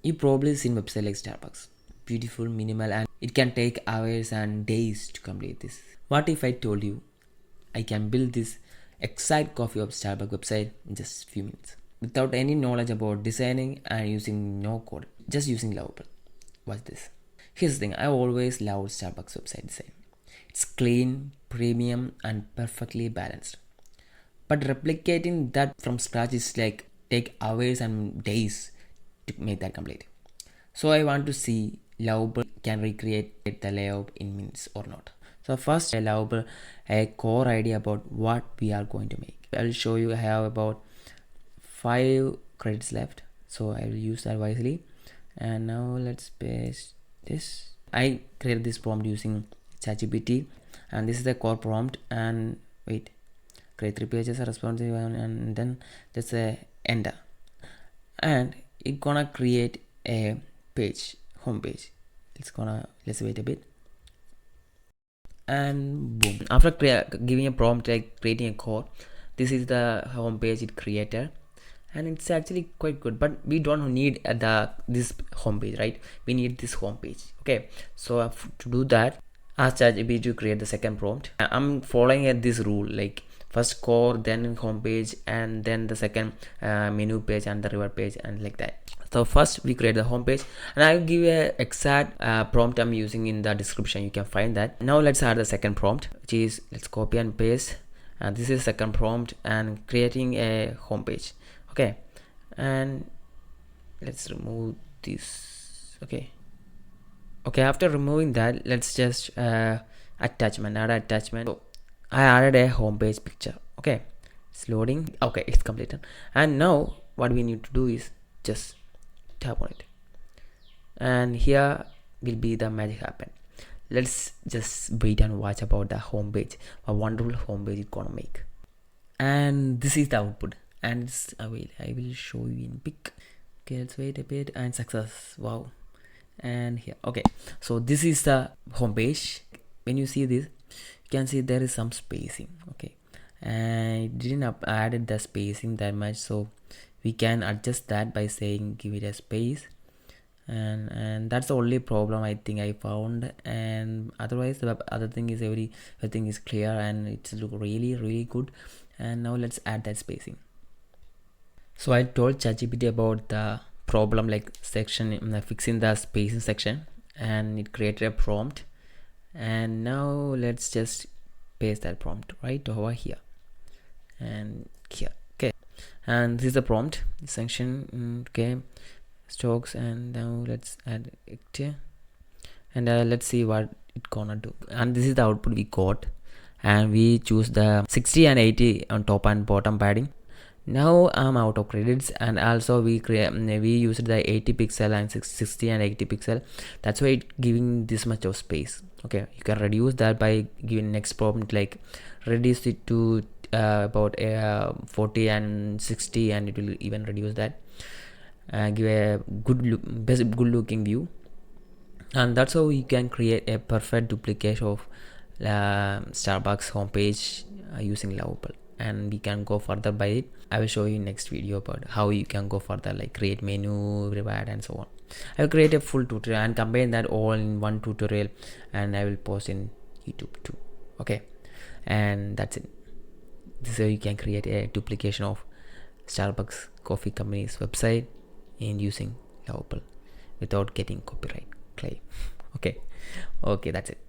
You probably seen website like Starbucks, beautiful, minimal, and it can take hours and days to complete this. What if I told you I can build this exact coffee of Starbucks website in just few minutes without any knowledge about designing and using no code, just using Lovable? Watch this. Here's the thing, I always loved Starbucks website design. It's clean, premium, and perfectly balanced. But replicating that from scratch is like take hours and days to make that complete. So I want to see Lovable can recreate the layout in minutes or not. So first, Lovable a core idea about what we are going to make. I will show you I have about 5 credits left, so I will use that wisely. And now let's paste this. I created this prompt using ChatGPT, and this is the core prompt. And wait, create 3 pages, a responsive one, and then just a enter, and it's gonna create a page, home page. Let's wait a bit, and boom. After giving a prompt like creating a core, this is the home page it created, and it's actually quite good. But we don't need this home page, right? We need this home page. Okay, so to do that, ask ChatGPT to create the second prompt. I'm following this rule, like first core, then home page, and then the second menu page and the reward page, and like that. So first we create the home page, and I'll give a exact prompt I'm using in the description. You can find that. Now let's add the second prompt, which is, let's copy and paste, and this is second prompt and creating a home page. Okay, and let's remove this. Okay, after removing that, let's just add attachment. So I added a home page picture. Okay, it's loading. Okay, it's completed. And now what we need to do is just tap on it, and here will be the magic happen. Let's just wait and watch about the home page, a wonderful home page it's gonna make. And this is the output, and it's I will show you in pic. Okay, let's wait a bit, and success. Wow. And here, okay, so this is the home page. When you see this, you can see there is some spacing. Okay, and it didn't added the spacing that much, so we can adjust that by saying give it a space, and that's the only problem I think I found. And otherwise the other thing is everything is clear, and it's look really good. And now let's add that spacing. So I told ChatGPT about the problem, like section fixing the spacing section, and it created a prompt. And now let's just paste that prompt right over here and here. Okay, and this is the prompt section. Okay, stocks, and now let's add it here, and let's see what it gonna do. And this is the output we got, and we choose the 60 and 80 on top and bottom padding. Now I'm out of credits, and also we used the 80 pixel and 60 and 80 pixel. That's why it giving this much of space. Okay, you can reduce that by giving next prompt, like reduce it to about 40 and 60, and it will even reduce that. Give a good looking view, and that's how you can create a perfect duplicate of Starbucks homepage using Lovable. And we can go further by it. I will show you next video about how you can go further, like create menu, reward, and so on. I will create a full tutorial and combine that all in one tutorial, and I will post in YouTube too. Okay, and that's it. This is how you can create a duplication of Starbucks coffee company's website in using Lovable without getting copyright claim. Okay, that's it.